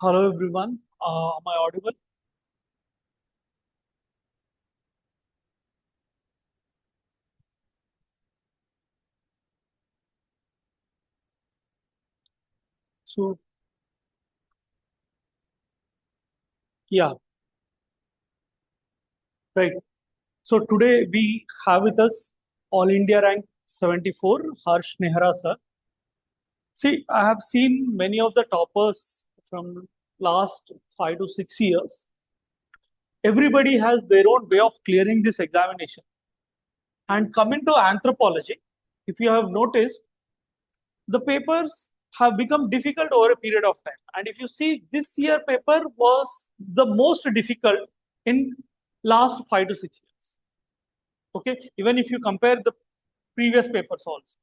Hello everyone. Am I audible? So yeah, right. So today we have with us All India rank 74, Harsh Nehara sir. See, I have seen many of the toppers from last 5 to 6 years. Everybody has their own way of clearing this examination. And coming to anthropology, if you have noticed, the papers have become difficult over a period of time. And if you see, this year paper was the most difficult in last 5 to 6 years. Okay, even if you compare the previous papers also.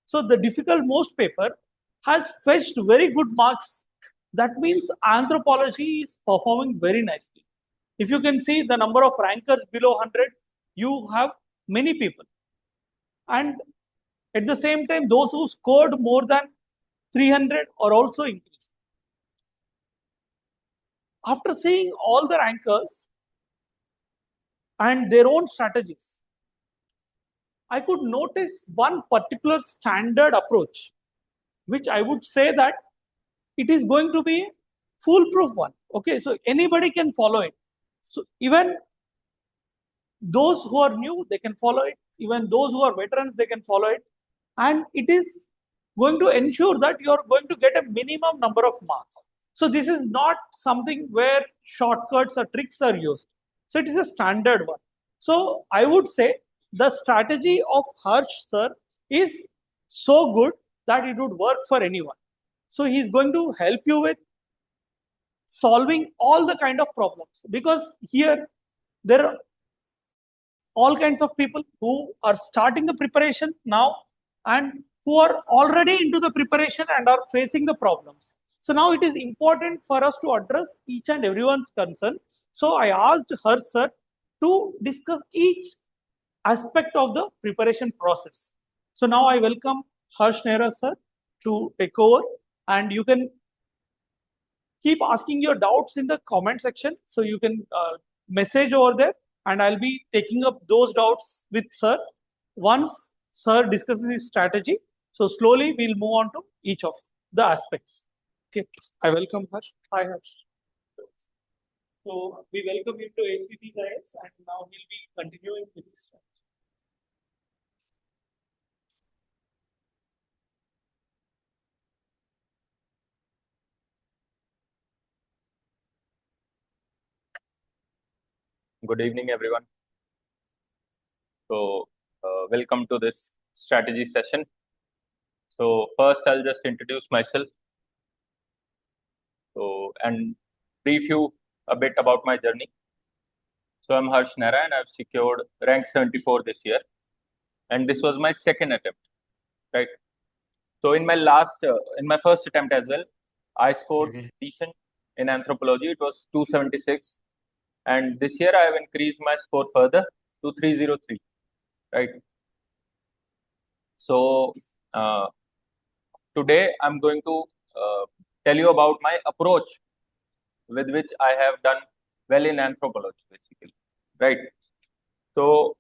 So the difficult most paper has fetched very good marks. That means anthropology is performing very nicely. If you can see the number of rankers below 100, you have many people. And at the same time, those who scored more than 300 are also increased. After seeing all the rankers and their own strategies, I could notice one particular standard approach, which I would say that it is going to be a foolproof one. Okay, so anybody can follow it. So even those who are new, they can follow it. Even those who are veterans, they can follow it. And it is going to ensure that you are going to get a minimum number of marks. So this is not something where shortcuts or tricks are used. So it is a standard one. So I would say the strategy of Harsh sir is so good that it would work for anyone. So he's going to help you with solving all the kind of problems, because here there are all kinds of people who are starting the preparation now and who are already into the preparation and are facing the problems. So now it is important for us to address each and everyone's concern. So I asked her, sir, to discuss each aspect of the preparation process. So now I welcome Harsh Nehra, sir, to take over, and you can keep asking your doubts in the comment section. So you can message over there, and I'll be taking up those doubts with sir once sir discusses his strategy. So slowly we'll move on to each of the aspects. Okay, I welcome Harsh. Hi Harsh. So we welcome him to ACT Science, and now he'll be continuing with his strategy. Good evening, everyone. So, welcome to this strategy session. So, first, I'll just introduce myself. So, and brief you a bit about my journey. So, I'm Harsh Nehara, and I've secured rank 74 this year, and this was my second attempt, right? So, in my first attempt as well, I scored decent in anthropology. It was 276, and this year I have increased my score further to 303, right? So, today I'm going to tell you about my approach with which I have done well in anthropology, basically, right? So,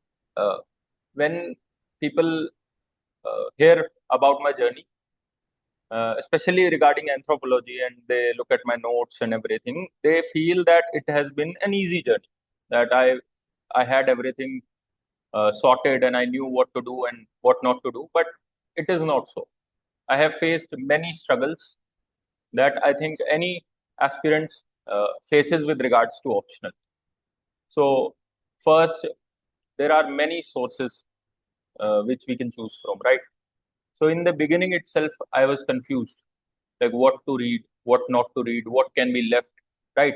when people hear about my journey, especially regarding anthropology, and they look at my notes and everything, they feel that it has been an easy journey, that I had everything sorted and I knew what to do and what not to do, but it is not so. I have faced many struggles that I think any aspirants faces with regards to optional. So first, there are many sources which we can choose from, right? So in the beginning itself, I was confused, like what to read, what not to read, what can be left, right?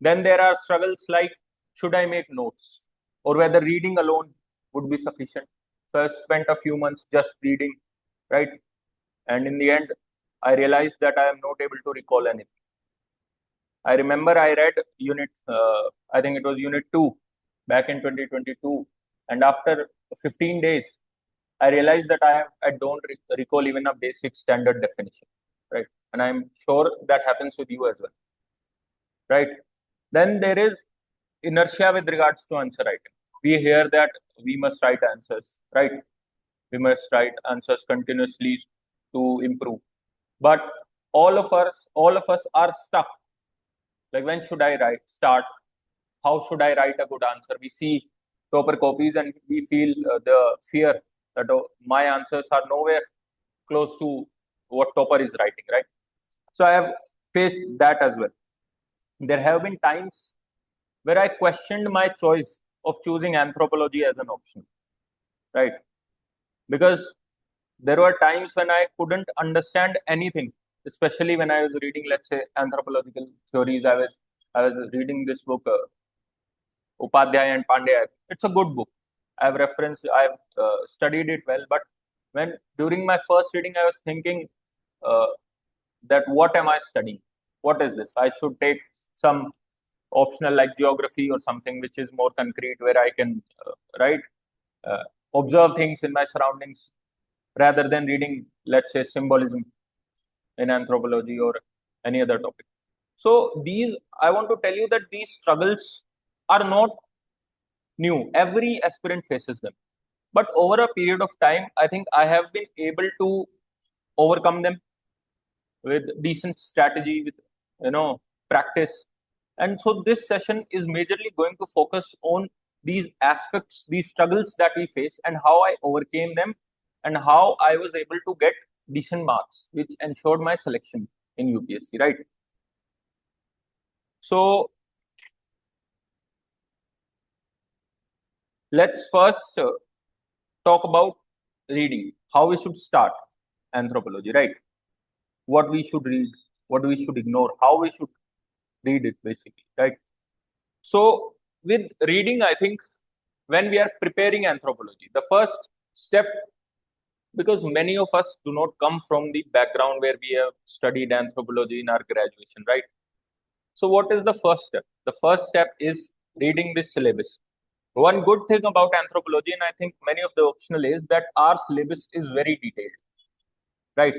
Then there are struggles like, should I make notes, or whether reading alone would be sufficient. So I spent a few months just reading, right? And in the end, I realized that I am not able to recall anything. I remember I read I think it was unit 2 back in 2022. And after 15 days, I realized that I don't recall even a basic standard definition, right? And I'm sure that happens with you as well. right? Then there is inertia with regards to answer writing. We hear that we must write answers, right? We must write answers continuously to improve. But all of us are stuck. Like, when should I write? Start. How should I write a good answer? We see topper copies and we feel the fear that, oh, my answers are nowhere close to what topper is writing, right? So I have faced that as well. There have been times where I questioned my choice of choosing anthropology as an option, right? Because there were times when I couldn't understand anything, especially when I was reading, let's say, anthropological theories. I was reading this book, Upadhyay and Pandey. It's a good book. I've studied it well, but when during my first reading, I was thinking uh, that what am I studying? What is this? I should take some optional like geography or something which is more concrete, where I can write, uh, observe things in my surroundings rather than reading, let's say, symbolism in anthropology or any other topic. So I want to tell you that these struggles are not new. Every aspirant faces them. But over a period of time, I think I have been able to overcome them with decent strategy, with practice. And so this session is majorly going to focus on these aspects, these struggles that we face, and how I overcame them, and how I was able to get decent marks, which ensured my selection in UPSC, right? So let's first talk about reading, how we should start anthropology, right? What we should read, what we should ignore, how we should read it, basically, right? So, with reading, I think when we are preparing anthropology, the first step, because many of us do not come from the background where we have studied anthropology in our graduation, right? So, what is the first step? The first step is reading the syllabus. One good thing about anthropology, and I think many of the optional, is that our syllabus is very detailed, right?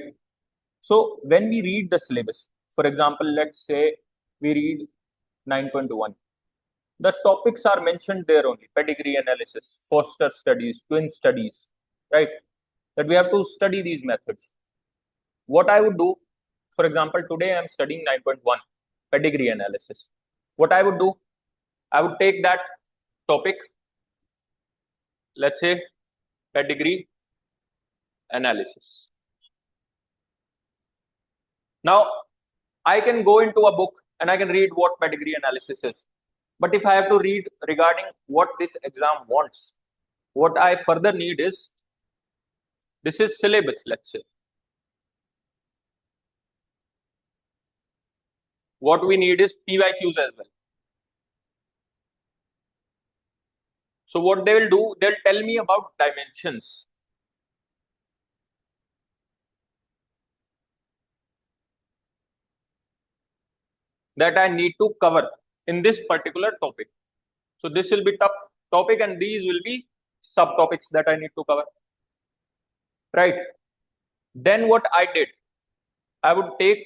So, when we read the syllabus, for example, let's say we read 9.1. The topics are mentioned there only: pedigree analysis, foster studies, twin studies, right? That we have to study these methods. What I would do, for example, today I'm studying 9.1, pedigree analysis. What I would do, I would take that topic, let's say pedigree analysis. Now, I can go into a book and I can read what pedigree analysis is. But if I have to read regarding what this exam wants, what I further need is, this is syllabus, let's say. What we need is PYQs as well. So what they will do, they'll tell me about dimensions. That I need to cover in this particular topic. So this will be topic and these will be subtopics that I need to cover. Right. Then what I did, I would take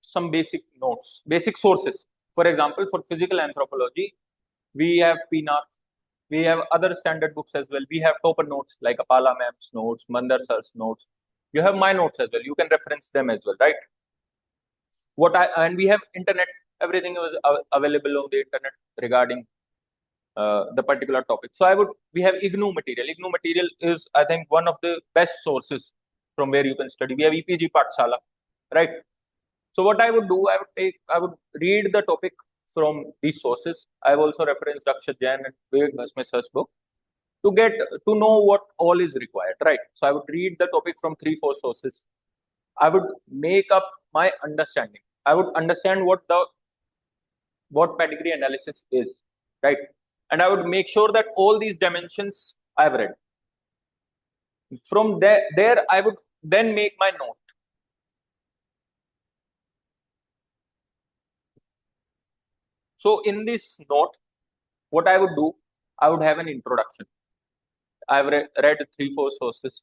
some basic notes, basic sources. For example, for physical anthropology, we have PNAR, we have other standard books as well. We have topper notes like Apala Map's notes, Mandar Sir's notes. You have my notes as well. You can reference them as well, right? And we have internet. Everything was available on the internet regarding the particular topic. So we have IGNU material. IGNU material is, I think, one of the best sources from where you can study. We have EPG Pathshala, right? So what I would do, I would read the topic from these sources. I've also referenced Akshat Jain and Vivek Bhasme book to know what all is required, right? So I would read the topic from 3-4 sources. I would make up my understanding. I would understand what pedigree analysis is, right? And I would make sure that all these dimensions I've read. From there I would then make my note. So in this note, what I would do, I would have an introduction. I've read 3-4 sources.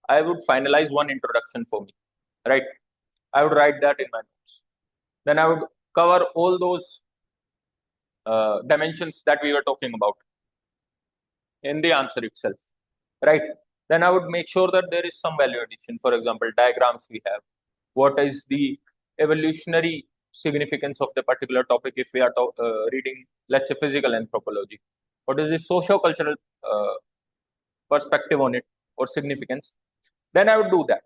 I would finalize one introduction for me, right? I would write that in my notes. Then I would cover all those dimensions that we were talking about in the answer itself, right? Then I would make sure that there is some value addition. For example, diagrams we have. What is the evolutionary significance of the particular topic if we are reading, let's say, physical anthropology? What is the socio-cultural perspective on it or significance? Then I would do that,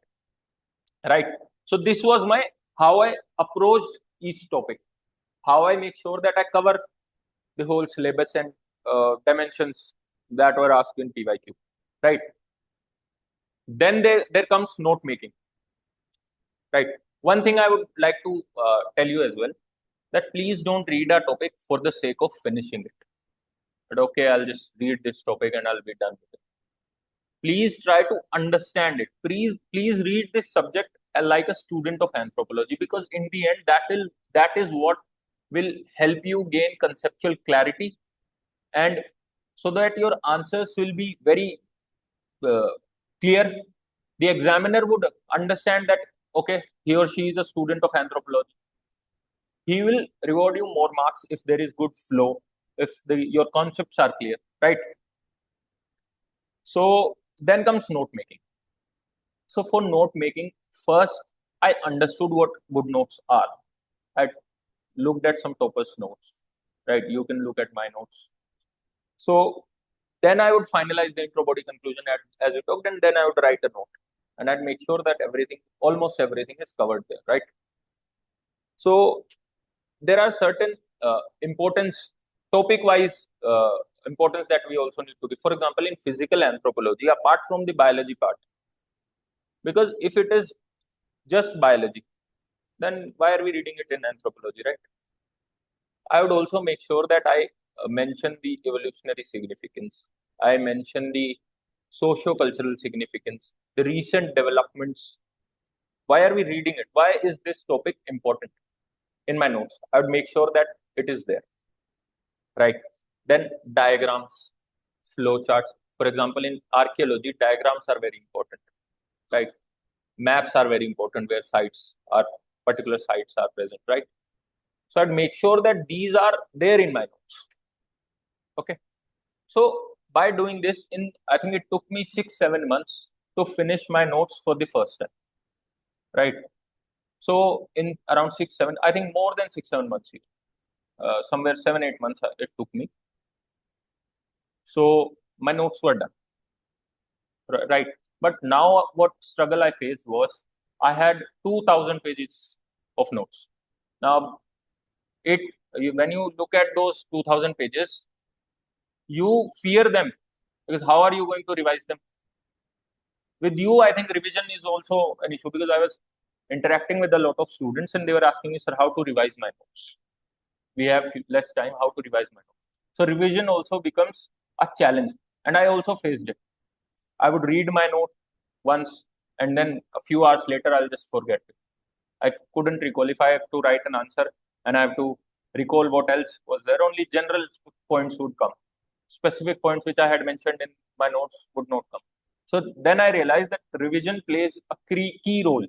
right? So this was my how I approached each topic, how I make sure that I cover the whole syllabus and dimensions that were asked in PYQ, right? Then there comes note making, right? One thing I would like to tell you as well, that please don't read a topic for the sake of finishing it. But okay, I'll just read this topic and I'll be done with it. Please try to understand it. Please read this subject like a student of anthropology, because in the end that is what will help you gain conceptual clarity, and so that your answers will be very clear. The examiner would understand that okay, he or she is a student of anthropology. He will reward you more marks if there is good flow, if your concepts are clear, right? So then comes note making. So for note making, first I understood what good notes are. I looked at some toppers' notes, right? You can look at my notes. So then I would finalize the intro, body, conclusion as we talked, and then I would write a note, and I'd make sure that almost everything is covered there, right? So there are certain topic-wise importance that we also need to give. For example, in physical anthropology, apart from the biology part, because if it is just biology, then why are we reading it in anthropology, right? I would also make sure that I mention the evolutionary significance. I mention the socio-cultural significance, the recent developments. Why are we reading it? Why is this topic important? In my notes, I would make sure that it is there, right? Then diagrams, flow charts. For example, in archaeology, diagrams are very important, right? Maps are very important where particular sites are present, right? So I'd make sure that these are there in my notes. Okay. So by doing this, I think it took me 6-7 months to finish my notes for the first time, right? So in around 6-7, I think more than 6-7 months, somewhere 7-8 months it took me. So my notes were done, right? But now what struggle I faced was I had 2,000 pages of notes. Now when you look at those 2,000 pages, you fear them, because how are you going to revise them? With you, I think revision is also an issue, because I was interacting with a lot of students and they were asking me, sir, how to revise my notes? We have less time, how to revise my notes? So revision also becomes a challenge, and I also faced it. I would read my note once and then a few hours later, I'll just forget it. I couldn't recall. If I have to write an answer and I have to recall what else was there, only general points would come. Specific points which I had mentioned in my notes would not come. So then I realized that revision plays a key role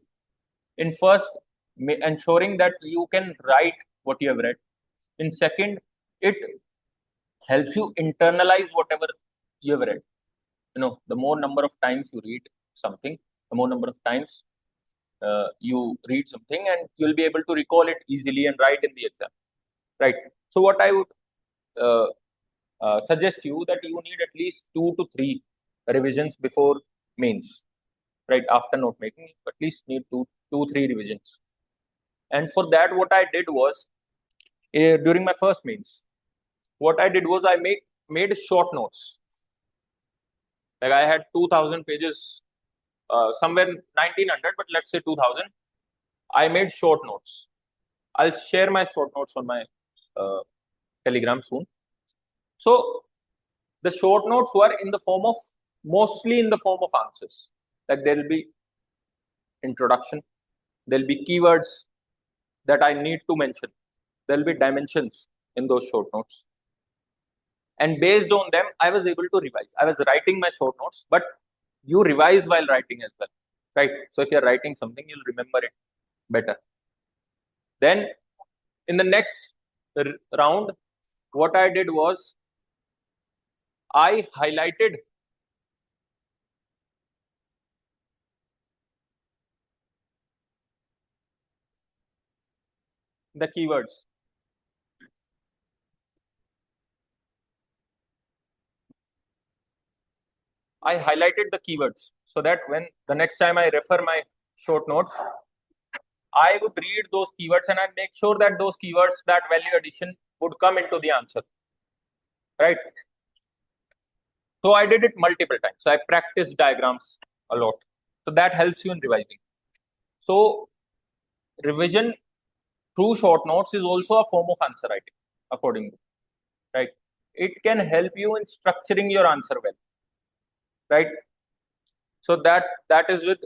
in first ensuring that you can write what you have read. In second, it helps you internalize whatever you have read. The more number of times you read something, the more number of times you read something, and you'll be able to recall it easily and write in the exam, right? So what I would suggest you that you need at least 2 to 3 revisions before mains, right? After note making, at least need 3 revisions. And for that, what I did was during my first mains, what I did was I made short notes. Like I had 2,000 pages, somewhere 1,900, but let's say 2,000. I made short notes. I'll share my short notes on my Telegram soon. So the short notes were mostly in the form of answers. Like there will be introduction, there'll be keywords that I need to mention. There'll be dimensions in those short notes. And based on them, I was able to revise. I was writing my short notes, but you revise while writing as well, right? So if you're writing something, you'll remember it better. Then in the next round, what I did was I highlighted the keywords. I highlighted the keywords so that when the next time I refer my short notes, I would read those keywords and I'd make sure that those keywords, that value addition would come into the answer, right? So I did it multiple times. So I practiced diagrams a lot. So that helps you in revising. So revision through short notes is also a form of answer writing, according to, right? It can help you in structuring your answer well, right? So that is with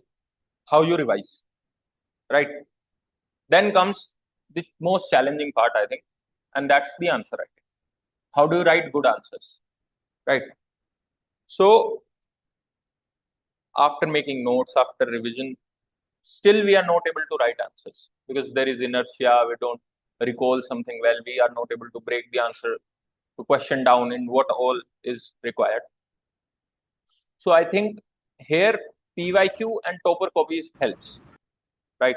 how you revise, right? Then comes the most challenging part, I think, and that's the answer writing. How do you write good answers, right? So after making notes, after revision, still we are not able to write answers because there is inertia. We don't recall something well. We are not able to break the answer to question down in what all is required. So I think here PYQ and topper copies helps, right?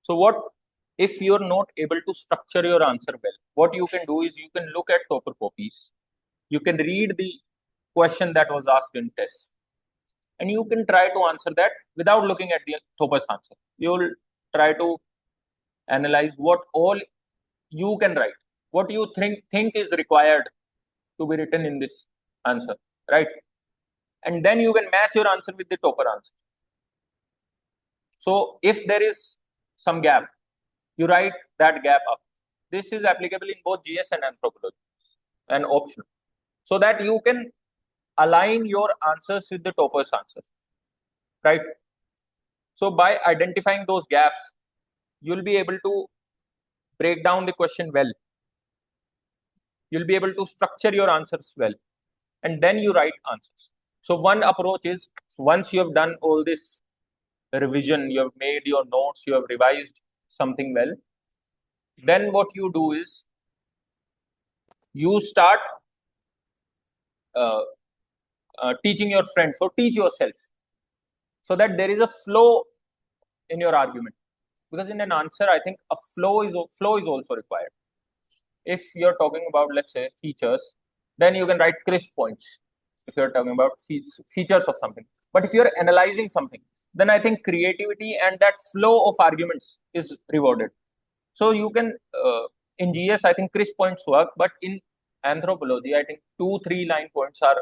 So what if you're not able to structure your answer well? What you can do is you can look at topper copies. You can read the question that was asked in test, and you can try to answer that without looking at the topper's answer. You'll try to analyze what all you can write, what you think is required to be written in this answer, right? And then you can match your answer with the topper answer. So if there is some gap, you write that gap up. This is applicable in both GS and anthropology and optional, so that you can align your answers with the topper's answers, right? So by identifying those gaps, you'll be able to break down the question well. You'll be able to structure your answers well, and then you write answers. So one approach is, once you have done all this revision, you have made your notes, you have revised something well, then what you do is you start uh, teaching your friends, or teach yourself, so that there is a flow in your argument. Because in an answer, I think a flow is also required. If you're talking about, let's say, features, then you can write crisp points. If you're talking about features of something, but if you're analyzing something, then I think creativity and that flow of arguments is rewarded. So you can in GS, I think crisp points work, but in anthropology, I think 2-3 line points are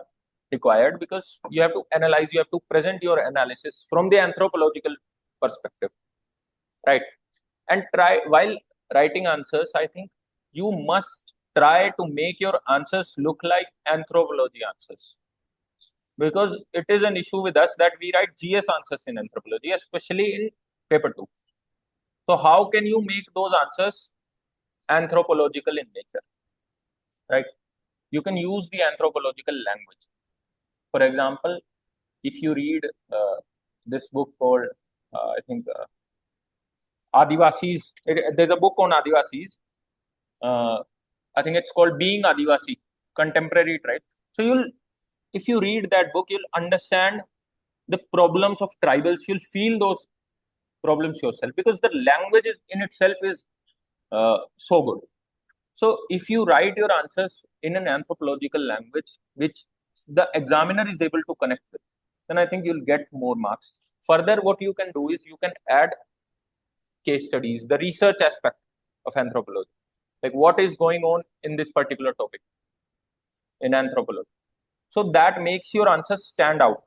required, because you have to analyze, you have to present your analysis from the anthropological perspective, right? And try, while writing answers, I think you must try to make your answers look like anthropology answers, because it is an issue with us that we write GS answers in anthropology, especially in paper 2. So how can you make those answers anthropological in nature, right? You can use the anthropological language. For example, if you read this book called, I think, Adivasis, there's a book on Adivasis. I think it's called Being Adivasi, Contemporary Tribe. So if you read that book, you'll understand the problems of tribals. You'll feel those problems yourself, because the language is in itself is so good. So if you write your answers in an anthropological language, which the examiner is able to connect with, then I think you'll get more marks. Further, what you can do is you can add case studies, the research aspect of anthropology, like what is going on in this particular topic in anthropology. So that makes your answers stand out.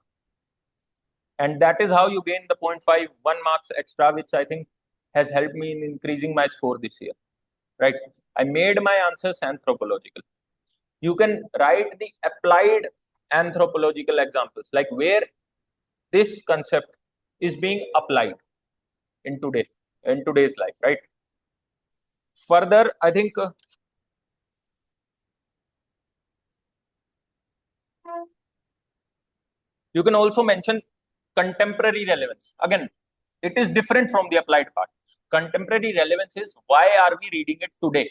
And that is how you gain the 0.5, 1 marks extra, which I think has helped me in increasing my score this year, right? I made my answers anthropological. You can write the applied anthropological examples, like where this concept is being applied in today's life, right? Further, I think you can also mention contemporary relevance. Again, it is different from the applied part. Contemporary relevance is, why are we reading it today?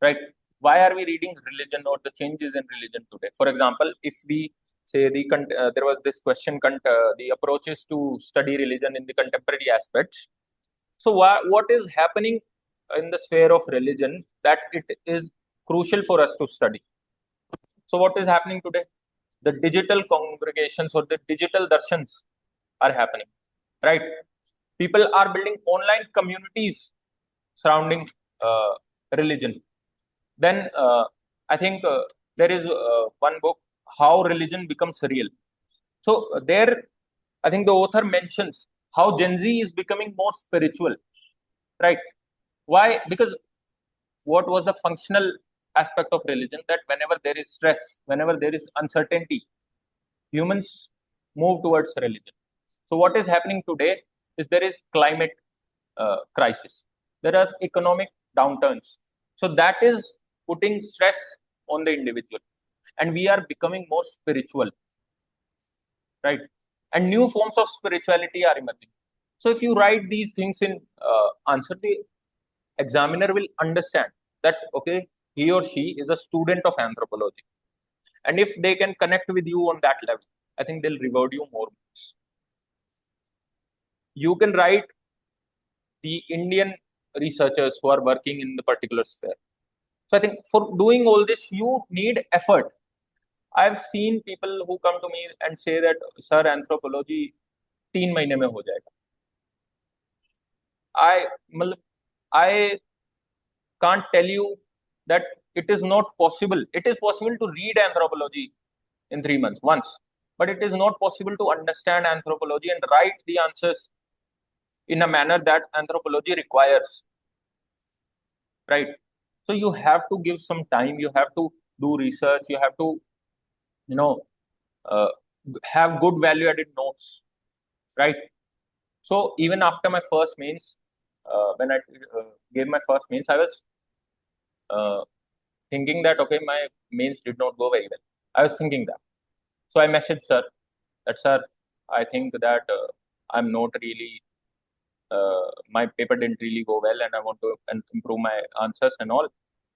right? Why are we reading religion or the changes in religion today? For example, if we say there was this question, the approaches to study religion in the contemporary aspects. So what is happening in the sphere of religion that it is crucial for us to study? So what is happening today? The digital congregations or the digital darshans are happening, right? People are building online communities surrounding religion. Then I think there is one book, How Religion Becomes Real. So there, I think the author mentions how Gen Z is becoming more spiritual, right? Why? Because what was the functional aspect of religion? That whenever there is stress, whenever there is uncertainty, humans move towards religion. So what is happening today is there is climate crisis. There are economic downturns. So that is putting stress on the individual, and we are becoming more spiritual, right? And new forms of spirituality are emerging. So if you write these things in answer, the examiner will understand that okay, he or she is a student of anthropology, and if they can connect with you on that level, I think they'll reward you more. You can write the Indian researchers who are working in the particular sphere. So I think for doing all this, you need effort. I've seen people who come to me and say that, sir, anthropology 3 महीने में हो जाएगा. मतलब I can't tell you that it is not possible. It is possible to read anthropology in 3 months once, but it is not possible to understand anthropology and write the answers in a manner that anthropology requires, right? So you have to give some time, you have to do research, you have to, you know, uh, have good value added notes, right? So even after my first mains, when I gave my first mains, I was uh, thinking that okay, my mains did not go very well. I was thinking that. So I messaged sir that sir, I think that I'm not really my paper didn't really go well, and I want to improve my answers and all.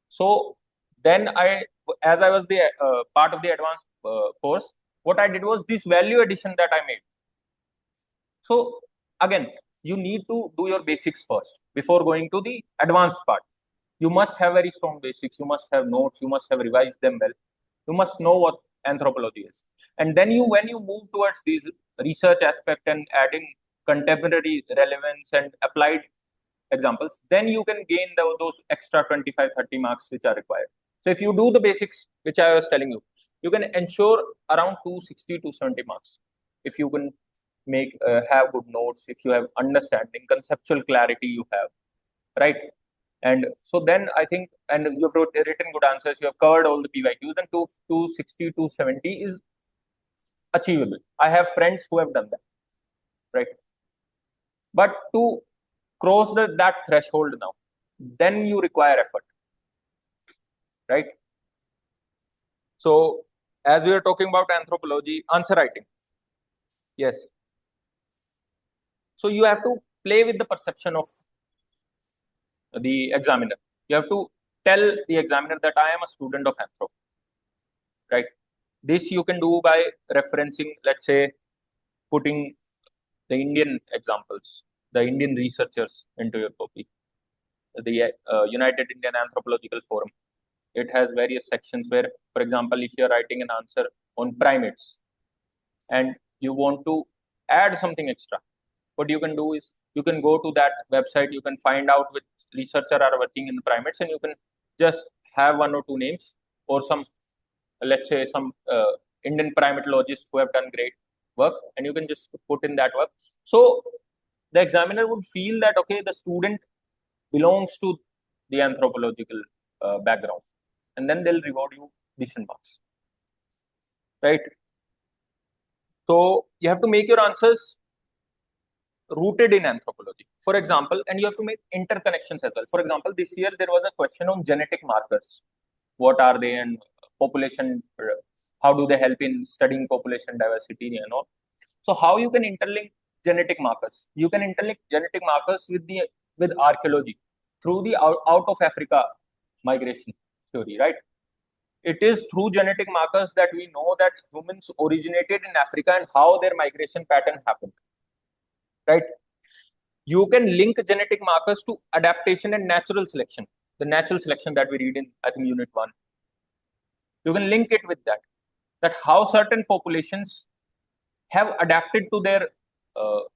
So then as I was the part of the advanced course, what I did was this value addition that I made. So again, you need to do your basics first before going to the advanced part. You must have very strong basics. You must have notes. You must have revised them well. You must know what anthropology is. And then when you move towards these research aspect and adding contemporary relevance and applied examples, then you can gain those extra 25, 30 marks which are required. So if you do the basics, which I was telling you, you can ensure around 260 to 70 marks. If you can have good notes, if you have understanding, conceptual clarity you have, right? And so then I think, and you've written good answers, you have covered all the PYQs, then 260, 270 is achievable. I have friends who have done that, right? But to cross that threshold now, then you require effort, right? So as we are talking about anthropology, answer writing, yes. So you have to play with the perception of the examiner. You have to tell the examiner that I am a student of anthro, right? This you can do by referencing, let's say, putting the Indian examples, the Indian researchers into your copy. The United Indian Anthropological Forum, it has various sections where, for example, if you're writing an answer on primates and you want to add something extra, what you can do is you can go to that website, you can find out which researcher are working in the primates, and you can just have one or two names or some, let's say, some Indian primatologists who have done great work, and you can just put in that work. So the examiner would feel that okay, the student belongs to the anthropological background, and then they'll reward you decent marks, right? So you have to make your answers rooted in anthropology, for example, and you have to make interconnections as well. For example, this year there was a question on genetic markers. What are they, and population, how do they help in studying population diversity and all? So how you can interlink genetic markers? You can interlink genetic markers with archaeology through the out of Africa migration theory, right? It is through genetic markers that we know that humans originated in Africa and how their migration pattern happened, right? You can link genetic markers to adaptation and natural selection. The natural selection that we read in, I think, Unit 1. You can link it with that how certain populations have adapted to their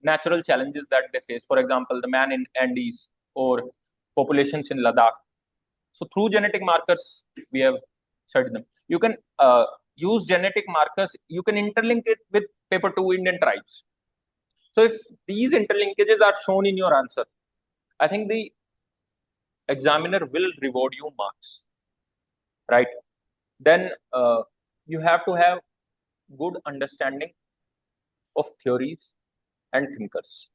natural challenges that they face. For example, the man in Andes or populations in Ladakh. So through genetic markers, we have studied them. You can use genetic markers. You can interlink it with paper 2 Indian tribes. So if these interlinkages are shown in your answer, I think the examiner will reward you marks, right? Then you have to have good understanding of theories and thinkers,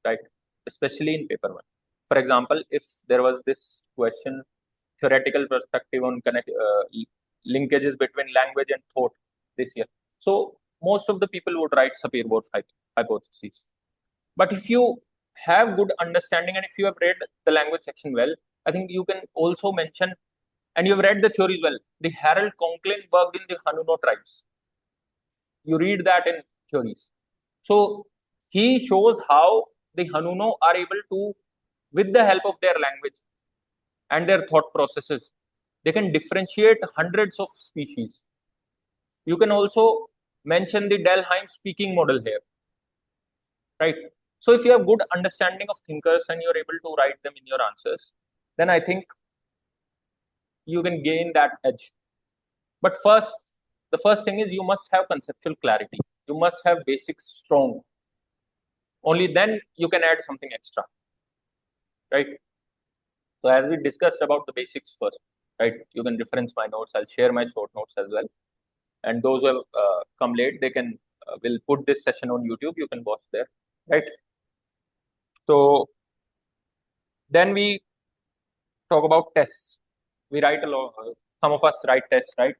right? Especially in paper 1. For example, if there was this question, theoretical perspective on linkages between language and thought this year. So most of the people would write Sapir-Whorf hypotheses. But if you have good understanding and if you have read the language section well, I think you can also mention, and you have read the theories well, the Harold Conklin worked in the Hanuno tribes. You read that in theories. So he shows how the Hanuno are able to, with the help of their language and their thought processes, they can differentiate hundreds of species. You can also mention the Delheim speaking model here, right? So if you have good understanding of thinkers and you're able to write them in your answers, then I think you can gain that edge. But first, the first thing is you must have conceptual clarity. You must have basics strong. Only then you can add something extra, right? So as we discussed about the basics first, right? You can reference my notes. I'll share my short notes as well. And those who have come late, they can will put this session on YouTube. You can watch there, right? So then we talk about tests. We write a lot. Some of us write tests, right?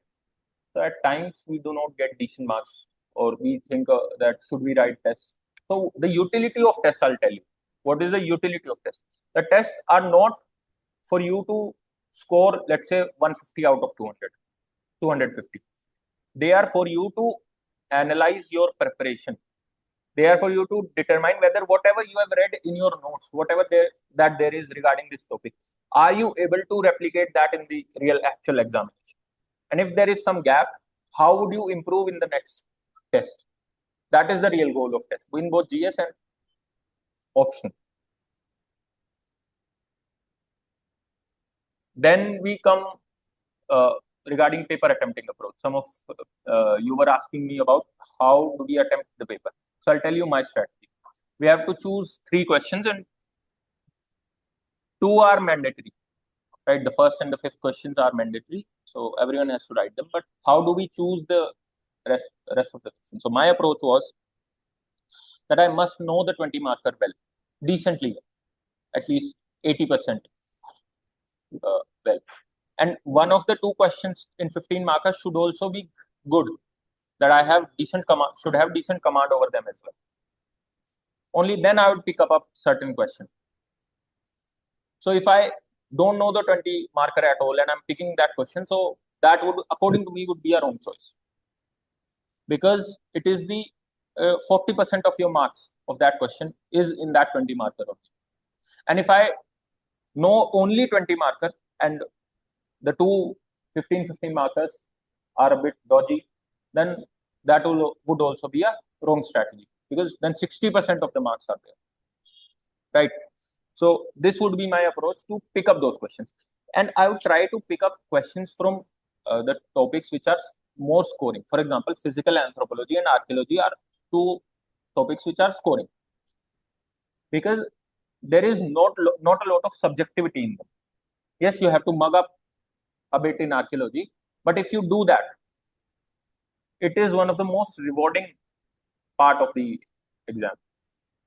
So at times we do not get decent marks, or we think that should we write tests. So the utility of tests, I'll tell you. What is the utility of tests? The tests are not for you to score, let's say, 150 out of 200, 250. They are for you to analyze your preparation. They are for you to determine whether whatever you have read in your notes, whatever there is regarding this topic, are you able to replicate that in the real actual examination? And if there is some gap, how would you improve in the next test? That is the real goal of test in both GS and option. Then we come regarding paper attempting approach. Some of you were asking me about how do we attempt the paper. So I'll tell you my strategy. We have to choose 3 questions and 2 are mandatory, right? The first and the 5th questions are mandatory. So everyone has to write them. But how do we choose the rest of the questions? So my approach was that I must know the 20 marker well, decently well, at least 80% well. And one of the 2 questions in 15 markers should also be good, that I have decent command, should have decent command over them as well. Only then I would pick up a certain question. So if I don't know the 20 marker at all and I'm picking that question, so that would, according to me, would be a wrong choice, because it is the 40% of your marks of that question is in that 20 marker only. And if I know only 20 marker and the 2 15 markers are a bit dodgy, then that would also be a wrong strategy, because then 60% of the marks are there, right? So this would be my approach to pick up those questions. And I would try to pick up questions from the topics which are more scoring. For example, physical anthropology and archaeology are 2 topics which are scoring, because there is not a lot of subjectivity in them. Yes, you have to mug up a bit in archaeology, but if you do that, it is one of the most rewarding part of the exam,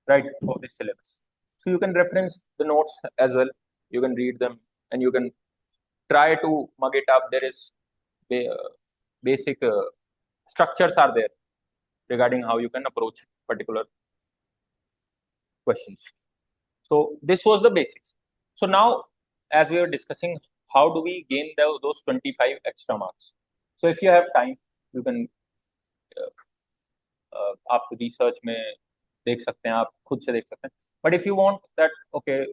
right, of the syllabus. So you can reference the notes as well. You can read them and you can try to mug it up. There is basic structures are there regarding how you can approach particular questions. So this was the basics. So now, as we were discussing, how do we gain those 25 extra marks? So if you have time, you can आप research में देख सकते हैं, आप खुद से देख सकते हैं. But if you want that, okay,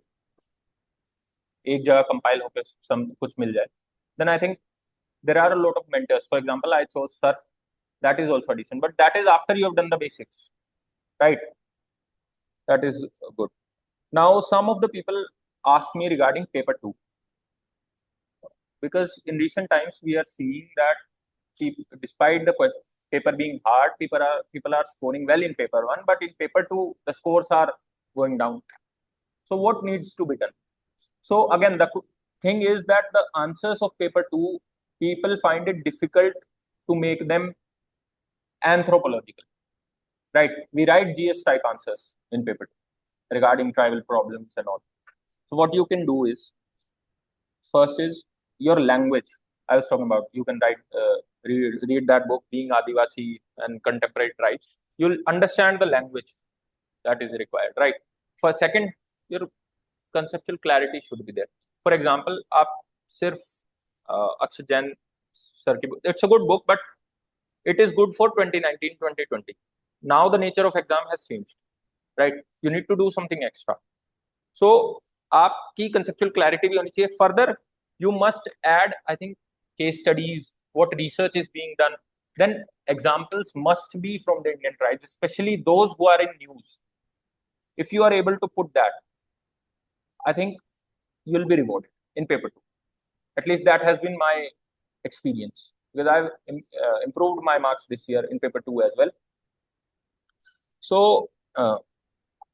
एक जगह compile होकर some कुछ मिल जाए, then I think there are a lot of mentors. For example, I chose Sir. That is also decent, but that is after you have done the basics, right? That is good. Now, some of the people asked me regarding paper 2, because in recent times we are seeing that despite the paper being hard, people are scoring well in paper 1, but in paper 2 the scores are going down. So what needs to be done? So again, the thing is that the answers of paper 2, people find it difficult to make them anthropological, right? We write GS type answers in paper 2 regarding tribal problems and all. So what you can do is, first is your language. I was talking about, you can write, read that book, Being Adivasi and Contemporary Tribes. You'll understand the language that is required, right? For second, your conceptual clarity should be there. For example, आप सिर्फ Akshay Jain sir की, it's a good book, but it is good for 2019-2020. Now the nature of exam has changed, right? You need to do something extra. So आपकी conceptual clarity भी होनी चाहिए. Further, you must add, I think, case studies, what research is being done. Then examples must be from the Indian tribes, especially those who are in news. If you are able to put that, I think you'll be rewarded in paper 2. At least that has been my experience, because I've improved my marks this year in paper 2 as well. So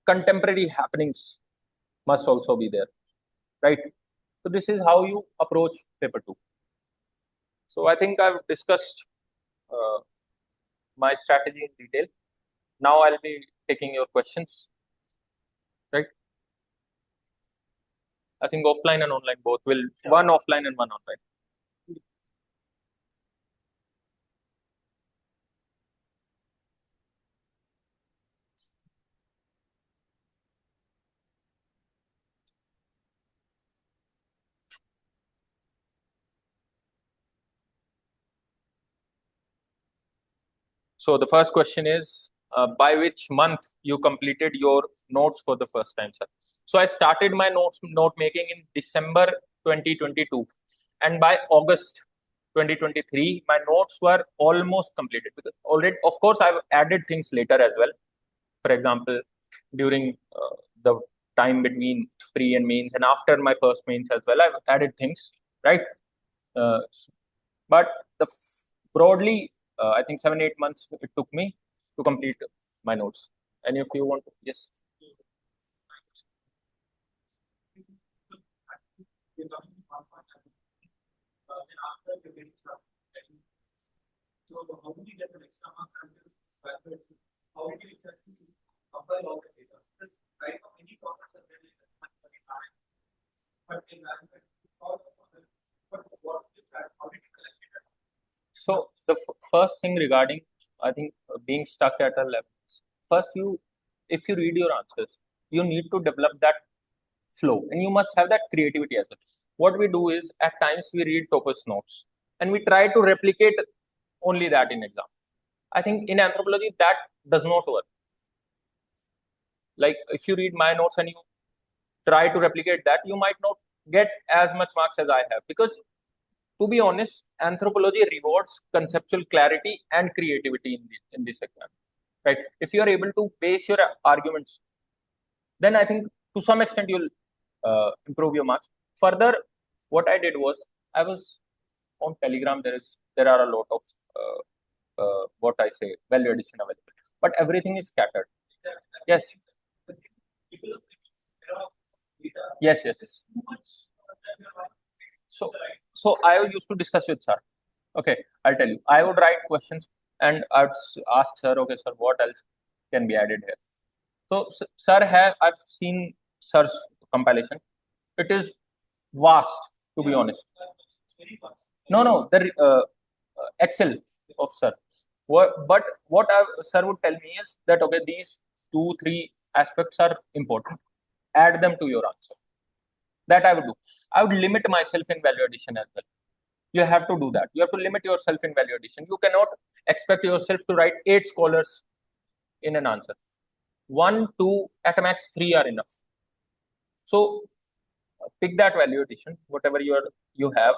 contemporary happenings must also be there, right? So this is how you approach paper 2. So I think I've discussed my strategy in detail. Now I'll be taking your questions, right? I think offline and online both will, one offline and one online. So the first question is, by which month you completed your notes for the first time, sir? So I started my note making in December 2022, and by August 2023, my notes were almost completed. Because already, of course, I've added things later as well. For example, during the time between pre and mains and after my first mains as well, I've added things, right? But broadly, I think 7-8 months it took me to complete my notes. And if you want to, yes. So how do you get the extra marks and how do you exactly compile all the data? Because right now many problems are very hard, but in but what is that? How did you collect it? So the first thing regarding, I think, being stuck at a level, first if you read your answers, you need to develop that flow, and you must have that creativity as well. What we do is, at times we read Topper's notes and we try to replicate only that in exam. I think in anthropology that does not work. Like if you read my notes and you try to replicate that, you might not get as much marks as I have, because to be honest, anthropology rewards conceptual clarity and creativity in this exam, right? If you are able to base your arguments, then I think to some extent you'll improve your marks. Further, what I did was, I was on Telegram. There are a lot of what I say value addition available, but everything is scattered. Yes. Yes, yes, yes. So I used to discuss with sir. Okay, I'll tell you. I would write questions and I'd ask sir, okay, sir, what else can be added here? So sir, I've seen sir's compilation. It is vast, to be honest. No, the Excel of sir. But what sir would tell me is that, okay, these 2-3 aspects are important. Add them to your answer. That I would do. I would limit myself in value addition as well. You have to do that. You have to limit yourself in value addition. You cannot expect yourself to write 8 scholars in an answer. 1, 2, at max 3 are enough. So pick that value addition, whatever you have.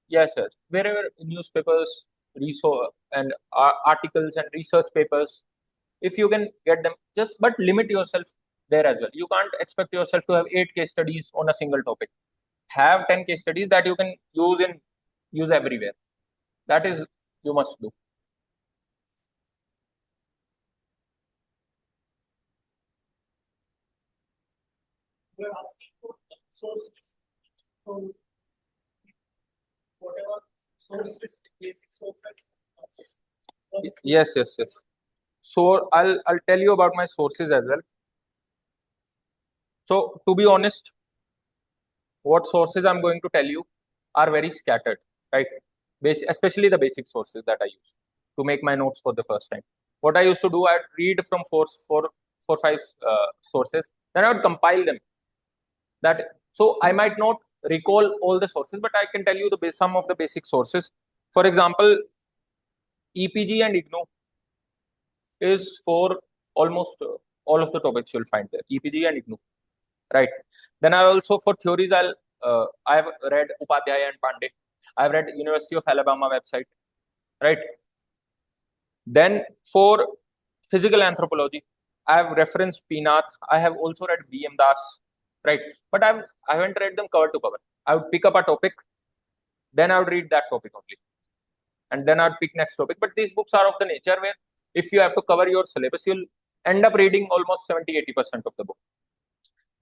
Yes, yes. Wherever newspapers, resource and articles and research papers, if you can get them, just but limit yourself there as well. You can't expect yourself to have 8 case studies on a single topic. Have 10 case studies that you can use everywhere. That is you must do. We're asking for source list. So whatever source list, basic sources. Yes, yes, yes. So I'll tell you about my sources as well. So to be honest, what sources I'm going to tell you are very scattered, right? Especially the basic sources that I use to make my notes for the first time. What I used to do, I'd read from four, five sources, then I would compile them. So I might not recall all the sources, but I can tell you some of the basic sources. For example, EPG and IGNOU is for almost all of the topics you'll find there. EPG and IGNOU, right? Then I also for theories I've read Upadhyaya and Pandey. I've read University of Alabama website, right? Then for physical anthropology, I have referenced Pinath. I have also read B.M. Das, right? But I haven't read them cover to cover. I would pick up a topic, then I would read that topic only, and then I'd pick next topic. But these books are of the nature where if you have to cover your syllabus, you'll end up reading almost 70-80% of the book.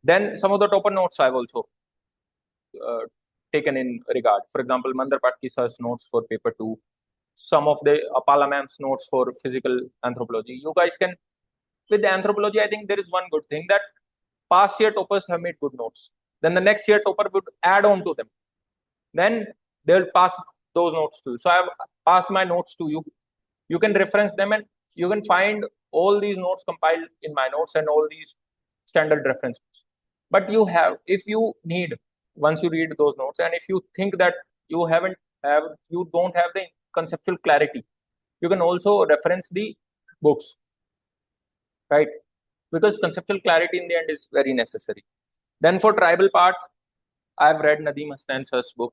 Then some of the topper notes I've also taken in regard. For example, Mandar Patki sir's notes for paper 2, some of the Apala ma'am's notes for physical anthropology. You guys can, with the anthropology, I think there is one good thing that past year toppers have made good notes. Then the next year topper would add on to them. Then they'll pass those notes to you. So I've passed my notes to you. You can reference them and you can find all these notes compiled in my notes and all these standard reference books. But you have, if you need, once you read those notes, and if you think that you don't have the conceptual clarity, you can also reference the books, right? Because conceptual clarity in the end is very necessary. Then for tribal part, I've read Nadeem Hasnain sir's book.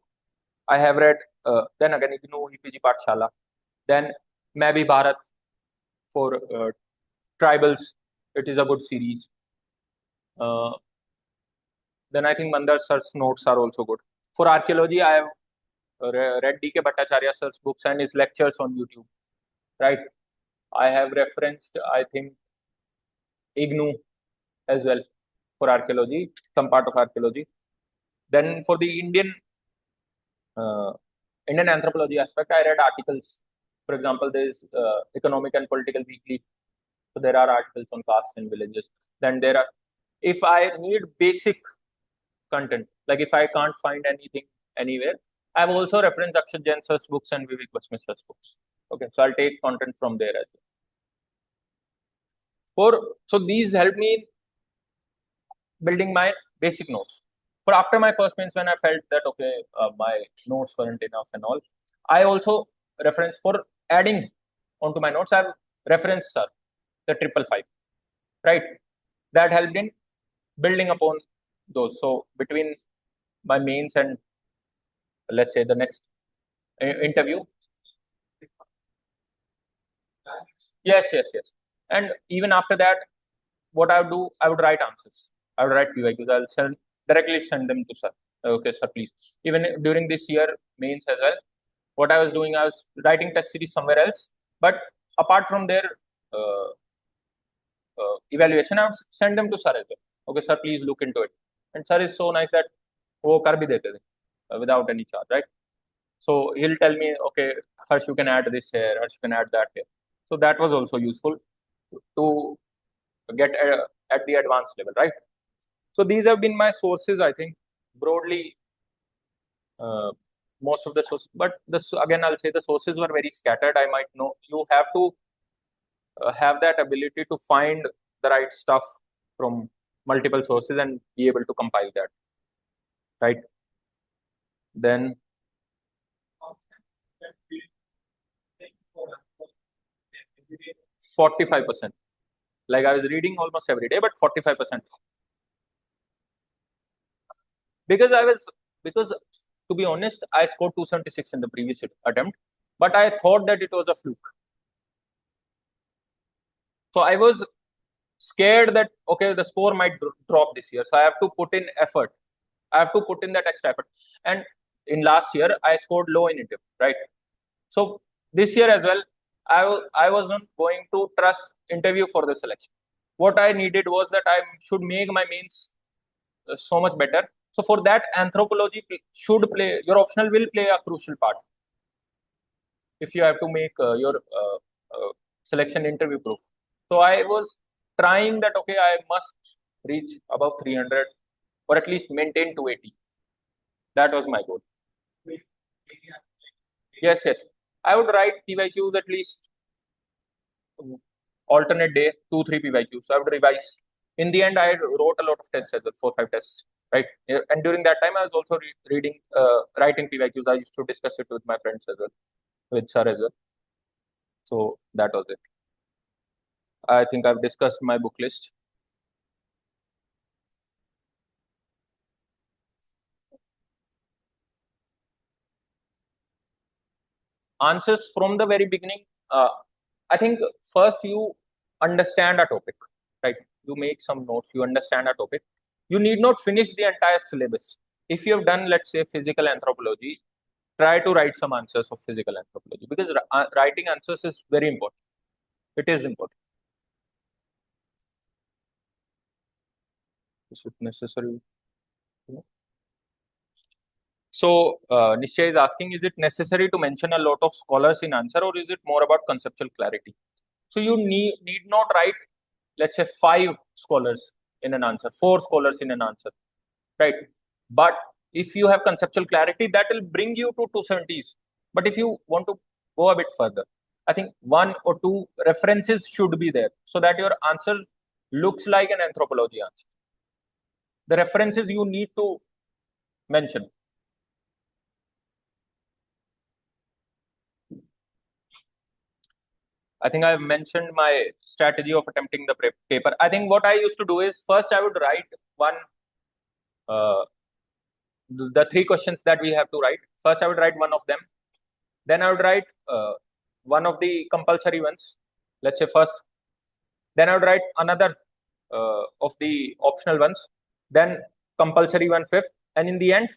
I have read, then again, IGNOU, EPG Pathshala. Then Maybe Bharat for tribals. It is a good series. Then I think Mandar sir's notes are also good. For archaeology, I have read D.K. Bhattacharya sir's books and his lectures on YouTube, right? I have referenced, I think, IGNOU as well for archaeology, some part of archaeology. Then for the Indian anthropology aspect, I read articles. For example, there is Economic and Political Weekly. So there are articles on castes and villages. Then there are, if I need basic content, like if I can't find anything anywhere, I've also referenced Akshat Jain sir's books and Vivek Basmi sir's books. Okay, so I'll take content from there as well. So these help me in building my basic notes. For after my first mains, when I felt that okay, my notes weren't enough and all, I also reference for adding onto my notes. I've referenced the 555, right? That helped in building upon those. So between my mains and let's say the next interview. Yes, yes, yes. And even after that, what I would do, I would write answers. I would write PYQs. I'll directly send them to sir. Okay, sir, please. Even during this year mains as well, what I was doing, I was writing test series somewhere else. But apart from their evaluation, I would send them to sir as well. Okay, sir, please look into it. And sir is so nice that वो कर भी देते थे without any charge, right? So he'll tell me, okay, Harsh, you can add this here, Harsh, you can add that here. So that was also useful to get at the advanced level, right? So these have been my sources, I think, broadly. Most of the sources, but this again, I'll say the sources were very scattered. I might know you have to have that ability to find the right stuff from multiple sources and be able to compile that, right? Then 45%. Like I was reading almost every day, but 45%. Because because to be honest, I scored 276 in the previous attempt, but I thought that it was a fluke. So I was scared that, okay, the score might drop this year. So I have to put in effort. I have to put in that extra effort. And in last year, I scored low in it, right? So this year as well, I wasn't going to trust interview for the selection. What I needed was that I should make my means so much better. So for that, anthropology should play, your optional will play a crucial part if you have to make your selection interview proof. So I was trying that, okay, I must reach above 300 or at least maintain 280. That was my goal. Yes, yes. I would write PYQs at least alternate day, 2, 3 PYQs. So I would revise. In the end, I wrote a lot of tests as well, 4, 5 tests, right? And during that time, I was also reading, writing PYQs. I used to discuss it with my friends as well, with Sir as well. So that was it. I think I've discussed my book list. Answers from the very beginning. I think first you understand a topic, right? You make some notes, you understand a topic. You need not finish the entire syllabus. If you have done, let's say, physical anthropology, try to write some answers of physical anthropology because writing answers is very important. It is important. Is it necessary? So, Nishya is asking, is it necessary to mention a lot of scholars in answer or is it more about conceptual clarity? So, you need not write, let's say, 5 scholars in an answer, 4 scholars in an answer, right? But if you have conceptual clarity, that will bring you to 270s. But if you want to go a bit further, I think 1 or 2 references should be there so that your answer looks like an anthropology answer. The references you need to mention. I think I've mentioned my strategy of attempting the paper. I think what I used to do is first I would write uh, the 3 questions that we have to write. First, I would write one of them. Then I would write one of the compulsory ones. Let's say first. Then I would write another of the optional ones. Then compulsory one fifth, and in the end,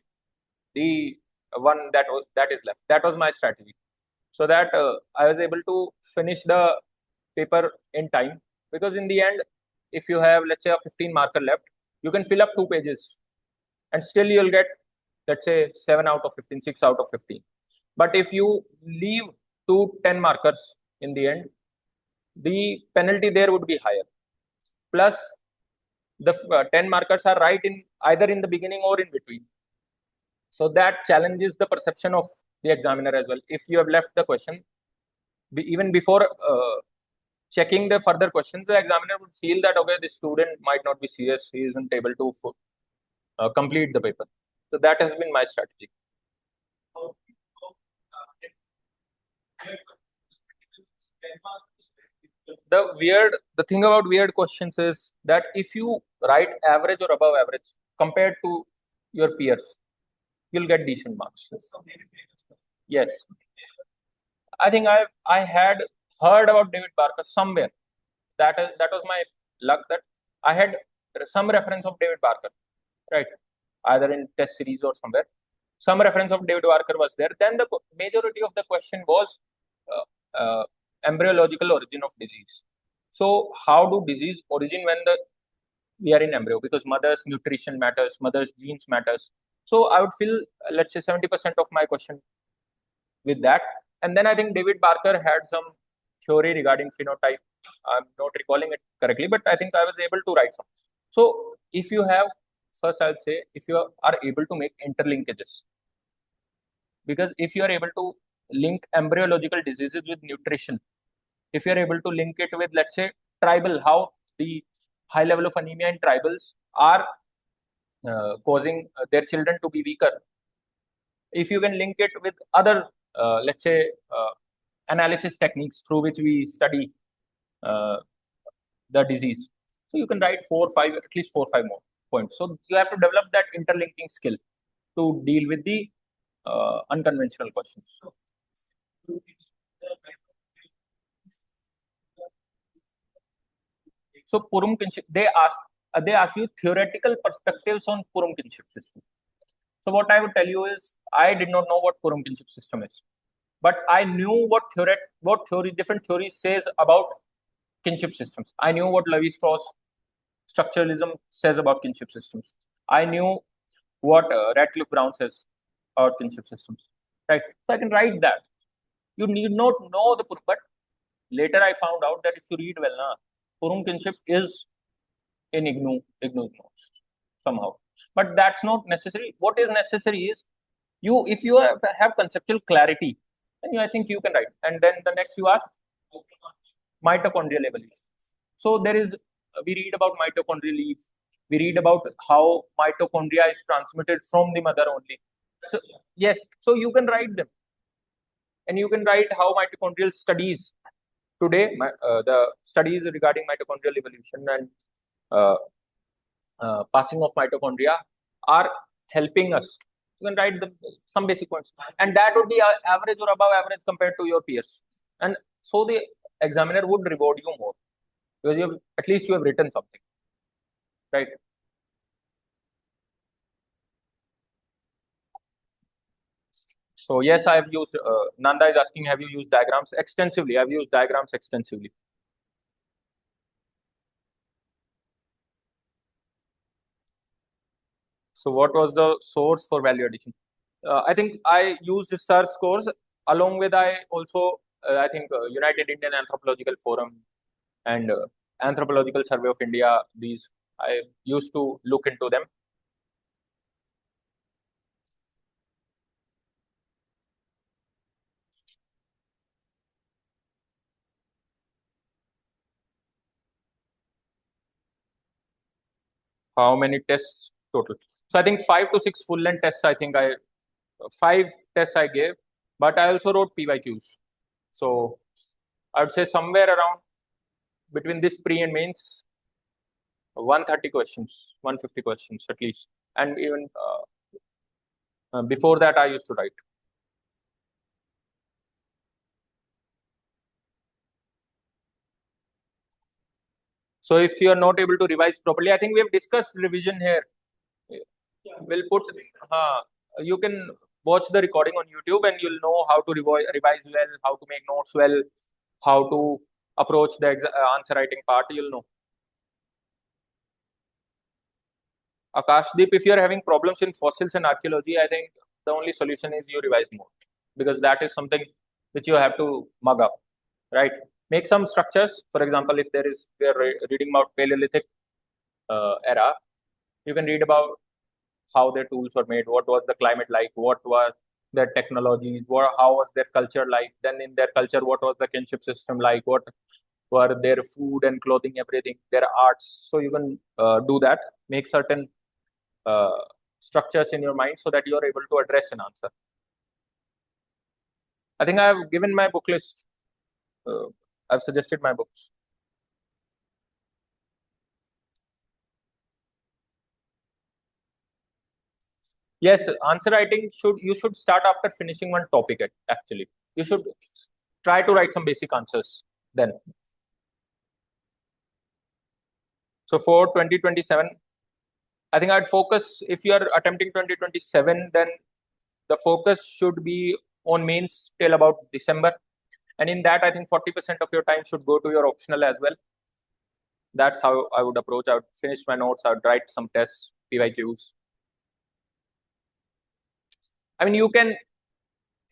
the one that is left. That was my strategy, so that I was able to finish the paper in time. Because in the end, if you have, let's say, a 15 marker left, you can fill up 2 pages and still you'll get, let's say, 7 out of 15, 6 out of 15. But if you leave 2 10 markers in the end, the penalty there would be higher. Plus, the 10 markers are right in either in the beginning or in between. So that challenges the perception of the examiner as well. If you have left the question, even before checking the further questions, the examiner would feel that, okay, this student might not be serious, he isn't able to complete the paper. So that has been my strategy. The thing about weird questions is that if you write average or above average compared to your peers, you'll get decent marks. Yes, I think I had heard about David Barker somewhere. That was my luck that I had some reference of David Barker, right? Either in test series or somewhere. Some reference of David Barker was there. Then the majority of the question was embryological origin of disease. So how do disease origin when we are in embryo? Because mother's nutrition matters, mother's genes matters. So I would fill, let's say, 70% of my question with that. And then I think David Barker had some theory regarding phenotype. I'm not recalling it correctly, but I think I was able to write some. So if you have, first I would say, if you are able to make interlinkages, because if you are able to link embryological diseases with nutrition, if you are able to link it with, let's say, tribal, high level of anemia in tribals are causing their children to be weaker. If you can link it with other, let's say, analysis techniques through which we study uh, the disease, so you can write 4 5, at least 4 5 more points. So you have to develop that interlinking skill to deal with the unconventional questions. So Purum kinship, they ask you theoretical perspectives on Purum kinship system. So what I would tell you is I did not know what Purum kinship system is, but I knew what theory different theories says about kinship systems. I knew what Levi-Strauss structuralism says about kinship systems. I knew what Radcliffe Brown says about kinship systems. Right, so I can write that. You need not know the Purum, but later I found out that if you read well, Purum kinship is in IGNOU's notes somehow. But that's not necessary. What is necessary is if you have conceptual clarity, then I think you can write. And then the next you ask mitochondrial evolution. So we read about mitochondrial leaf. We read about how mitochondria is transmitted from the mother only. So yes, so you can write them, and you can write how mitochondrial studies today, the studies regarding mitochondrial evolution and uh, passing of mitochondria are helping us. You can write some basic points, and that would be average or above average compared to your peers. And so the examiner would reward you more because at least you have written something, right? So yes, I have used. Nanda is asking, have you used diagrams extensively? I've used diagrams extensively. So what was the source for value addition? I think I used Sir scores along with I think United Indian Anthropological Forum and Anthropological Survey of India. These I used to look into them. How many tests total? So I think 5 to 6 full length tests. I think 5 tests I gave, but I also wrote PYQs. So I would say somewhere around between this pre and mains, 130 questions, 150 questions at least, and even before that I used to write. So if you are not able to revise properly, I think we have discussed revision here. We'll put, you can watch the recording on YouTube and you'll know how to revise well, how to make notes well, how to approach the answer writing part. You'll know. Akashdeep, if you're having problems in fossils and archaeology, I think the only solution is you revise more because that is something which you have to mug up, right? Make some structures. For example, if we are reading about Paleolithic era, you can read about how their tools were made, what was the climate like, what were their technologies, how was their culture like. Then in their culture, what was the kinship system like, what were their food and clothing, everything, their arts. So you can do that, make certain uh, structures in your mind so that you are able to address an answer. I think I have given my book list. I've suggested my books. Yes, answer writing you should start after finishing one topic. Actually, you should try to write some basic answers then. So for 2027, I think I'd focus. If you are attempting 2027, then the focus should be on mains till about December, and in that, I think 40% of your time should go to your optional as well. That's how I would approach. I would finish my notes. I would write some tests, PYQs. I mean, you can,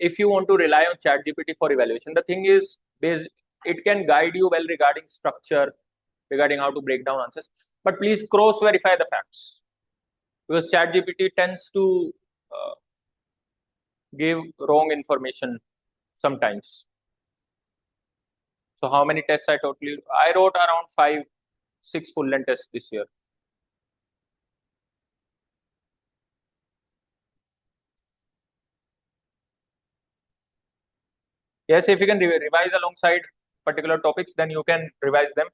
if you want to rely on ChatGPT for evaluation, the thing is, it can guide you well regarding structure, regarding how to break down answers. But please cross verify the facts because ChatGPT tends to give wrong information sometimes. So how many tests I totally? I wrote around 5 6 full length tests this year. Yes, if you can revise alongside particular topics, then you can revise them.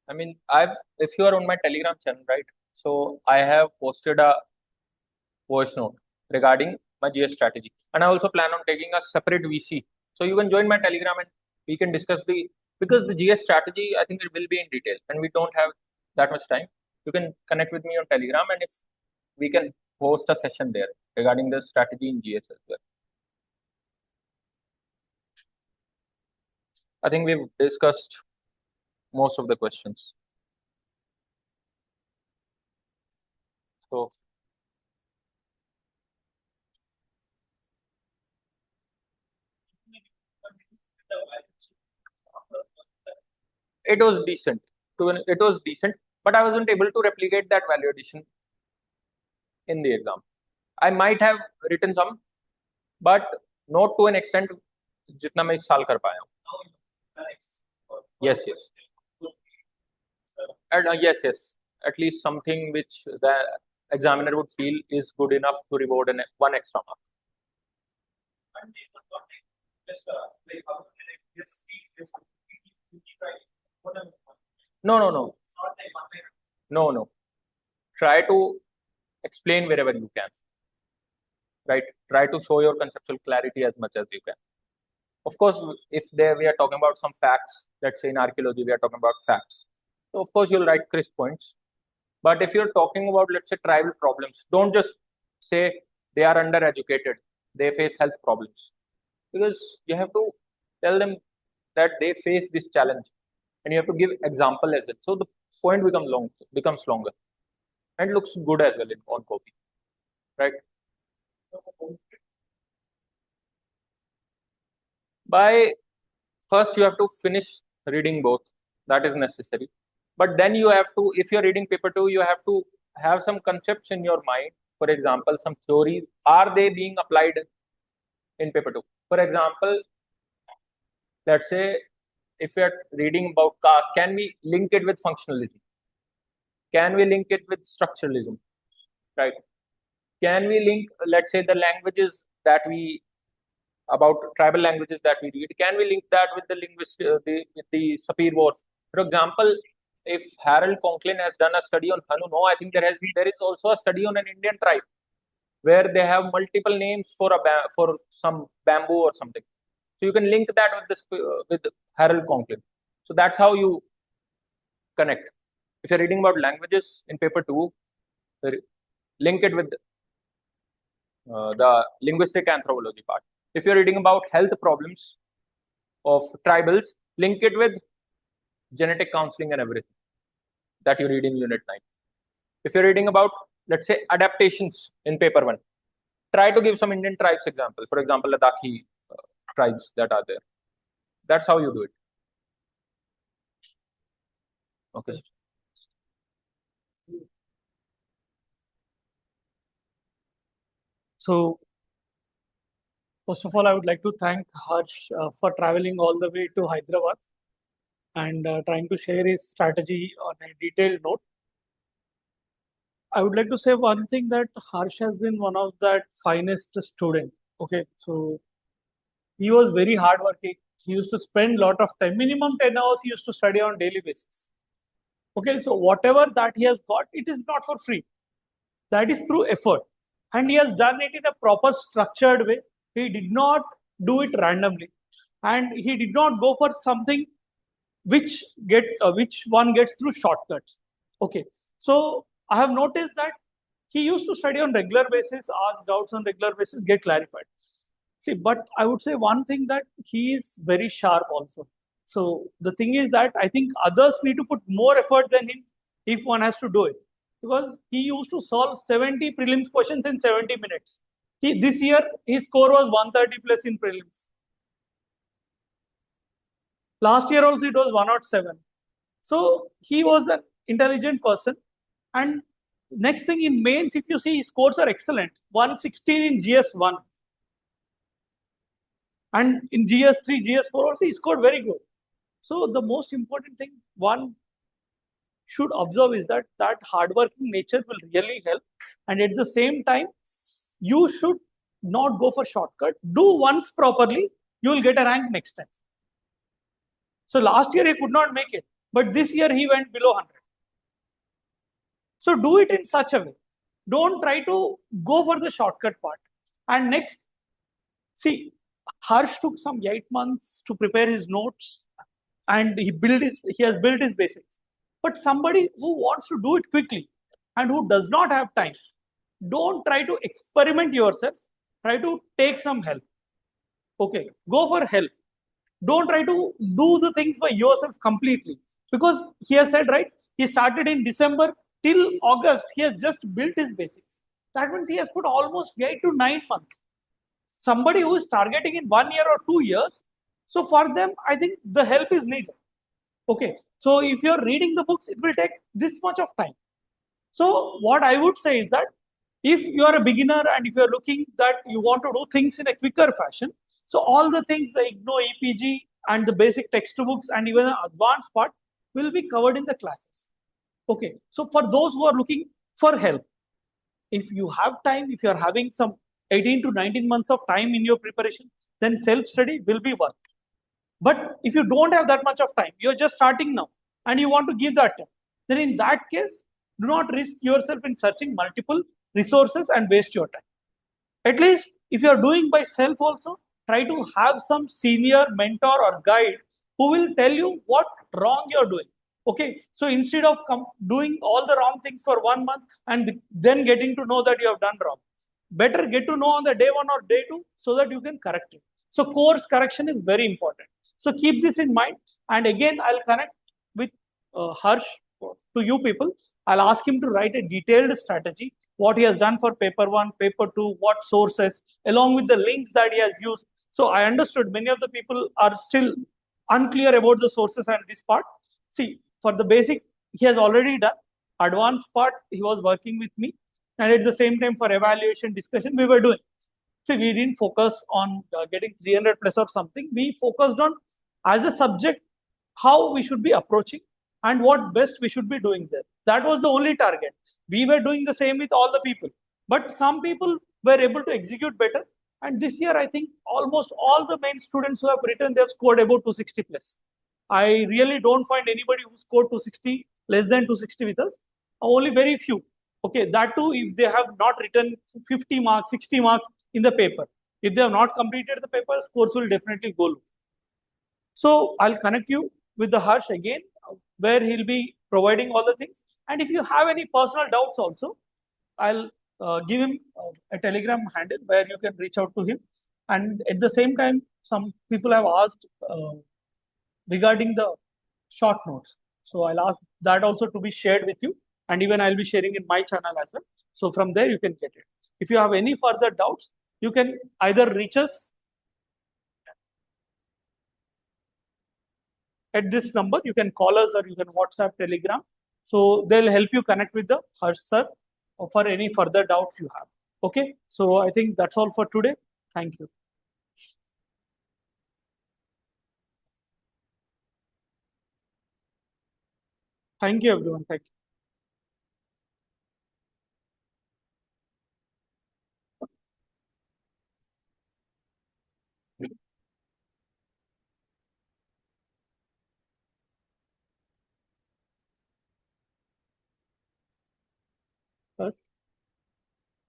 I mean, if you are on my Telegram channel, right? So I have posted a voice note regarding my GS strategy, and I also plan on taking a separate VC. So you can join my Telegram and we can discuss because the GS strategy, I think it will be in detail, and we don't have that much time. You can connect with me on Telegram, and if we can host a session there regarding the strategy in GS as well. I think we've discussed most of the questions. So it was decent. It was decent, but I wasn't able to replicate that value addition in the exam. I might have written some, but not to an extent जितना मैं इस साल कर पाया हूँ. Yes, yes. And yes. At least something which the examiner would feel is good enough to reward one extra mark. No. No. Try to explain wherever you can. Right? Try to show your conceptual clarity as much as you can. Of course, if there we are talking about some facts, let's say in archaeology, we are talking about facts. So of course, you'll write crisp points. But if you're talking about, let's say, tribal problems, don't just say they are undereducated, they face health problems. Because you have to tell them that they face this challenge, and you have to give example as well. So the point becomes longer, and looks good as well on copy, right? By first, you have to finish reading both. That is necessary. But then you have to, if you're reading paper 2, you have to have some concepts in your mind. For example, some theories, are they being applied in paper 2? For example, let's say if you're reading about caste, can we link it with functionalism? Can we link it with structuralism? Right? Can we link, let's say, the languages that we about tribal languages that we read? Can we link that with the with the Sapir Wars? For example, if Harold Conklin has done a study on Hanu, no, I think there is also a study on an Indian tribe where they have multiple names for for some bamboo or something. So you can link that with Harold Conklin. So that's how you connect. If you're reading about languages in paper 2, link it with the linguistic anthropology part. If you're reading about health problems of tribals, link it with genetic counseling and everything that you read in Unit 9. If you're reading about, let's say, adaptations in paper 1, try to give some Indian tribes example. For example, Ladakhi tribes that are there. That's how you do it. Okay. So, first of all, I would like to thank Harsh for traveling all the way to Hyderabad and trying to share his strategy on a detailed note. I would like to say one thing, that Harsh has been one of that finest student. Okay, so he was very hardworking. He used to spend a lot of time, minimum 10 hours he used to study on daily basis. Okay, so whatever that he has got, it is not for free. That is through effort. And he has done it in a proper structured way. He did not do it randomly. And he did not go for something which one gets through shortcuts. Okay, so I have noticed that he used to study on regular basis, ask doubts on regular basis, get clarified. See, but I would say one thing, that he is very sharp also. So the thing is that I think others need to put more effort than him if one has to do it, because he used to solve 70 prelims questions in 70 minutes. This year his score was 130 plus in prelims. Last year also it was 107. So he was an intelligent person, and Next thing in mains, if you see, his scores are excellent. 116 in GS1. And in GS3, GS4 also, he scored very good. So the most important thing one should observe is that hardworking nature will really help. And at the same time, you should not go for shortcut. Do once properly, you will get a rank next time. So last year he could not make it, but this year he went below 100. So do it in such a way. Don't try to go for the shortcut part. And next, see, Harsh took some 8 months to prepare his notes, and he has built his basics. But somebody who wants to do it quickly and who does not have time, don't try to experiment yourself. Try to take some help. Okay, go for help. Don't try to do the things by yourself completely, because he has said, right, he started in December till August. He has just built his basics. That means he has put almost 8 to 9 months. Somebody who is targeting in 1 year or 2 years, so for them, I think the help is needed. Okay, so if you're reading the books, it will take this much of time. So what I would say is that if you are a beginner and if you're looking that you want to do things in a quicker fashion, so all the things like EPG and the basic textbooks and even the advanced part will be covered in the classes. Okay, so for those who are looking for help, if you have time, if you are having some 18 to 19 months of time in your preparation, then self-study will be worth. But if you don't have that much of time, you're just starting now and you want to give that time, then in that case, do not risk yourself in searching multiple resources and waste your time. At least if you're doing by self also, try to have some senior mentor or guide who will tell you what wrong you're doing. Okay, so instead of doing all the wrong things for 1 month and then getting to know that you have done wrong, better get to know on the day 1 or day 2 so that you can correct it. So course correction is very important. So keep this in mind. And again, I'll connect with Harsh to you people. I'll ask him to write a detailed strategy, what he has done for paper 1, paper 2, what sources, along with the links that he has used. So I understood many of the people are still unclear about the sources and this part. See, for the basic, he has already done. Advanced part, he was working with me. And at the same time, for evaluation discussion, we were doing. So we didn't focus on getting 300 plus or something. We focused on, as a subject, how we should be approaching and what best we should be doing there. That was the only target. We were doing the same with all the people. But some people were able to execute better. And this year, I think almost all the main students who have written, they have scored about 260 plus. I really don't find anybody who scored 260, less than 260 with us. Only very few. Okay, that too, if they have not written 50 marks, 60 marks in the paper. If they have not completed the paper, scores will definitely go low. So I'll connect you with the Harsh again, where he'll be providing all the things. And if you have any personal doubts also, I'll give him a telegram handle where you can reach out to him. And at the same time, some people have asked regarding the short notes. So I'll ask that also to be shared with you. And even I'll be sharing in my channel as well. So from there, you can get it. If you have any further doubts, you can either reach us at this number. You can call us or you can WhatsApp, Telegram. So they'll help you connect with the Harsh sir for any further doubts you have. Okay. So I think that's all for today. Thank you. Thank you, everyone. Thank you.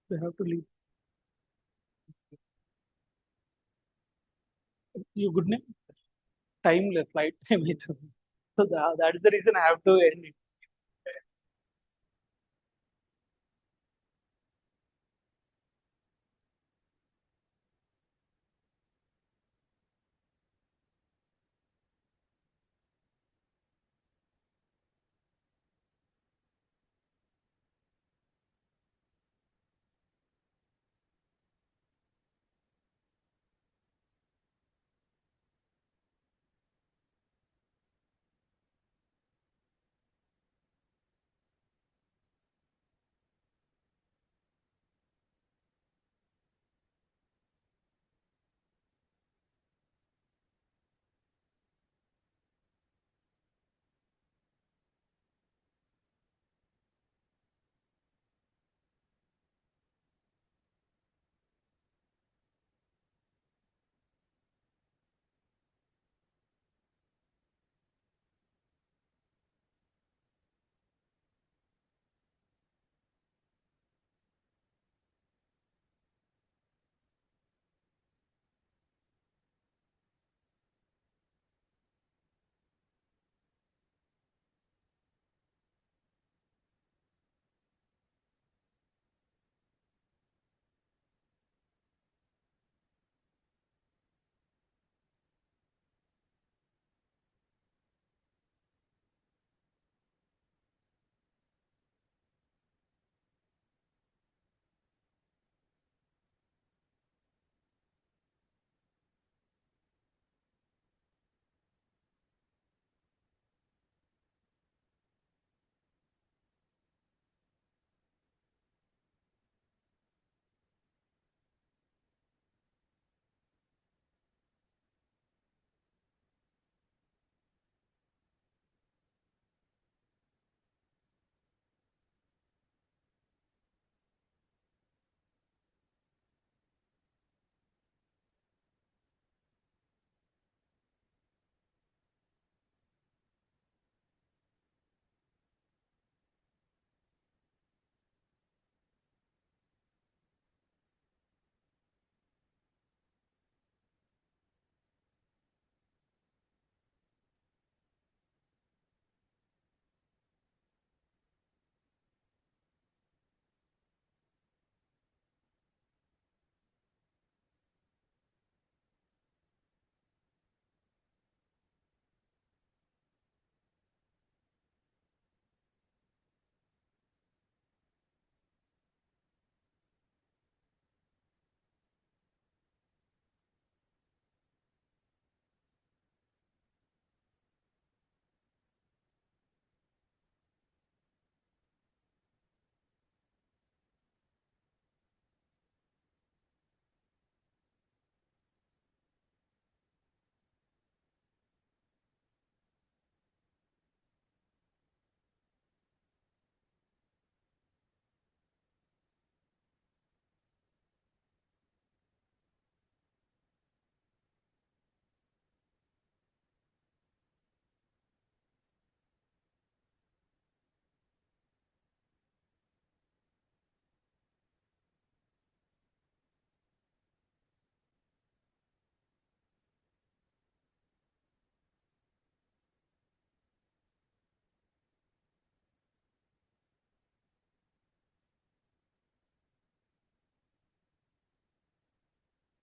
They have to leave. You good name? Time flight time. So that is the reason I have to end it.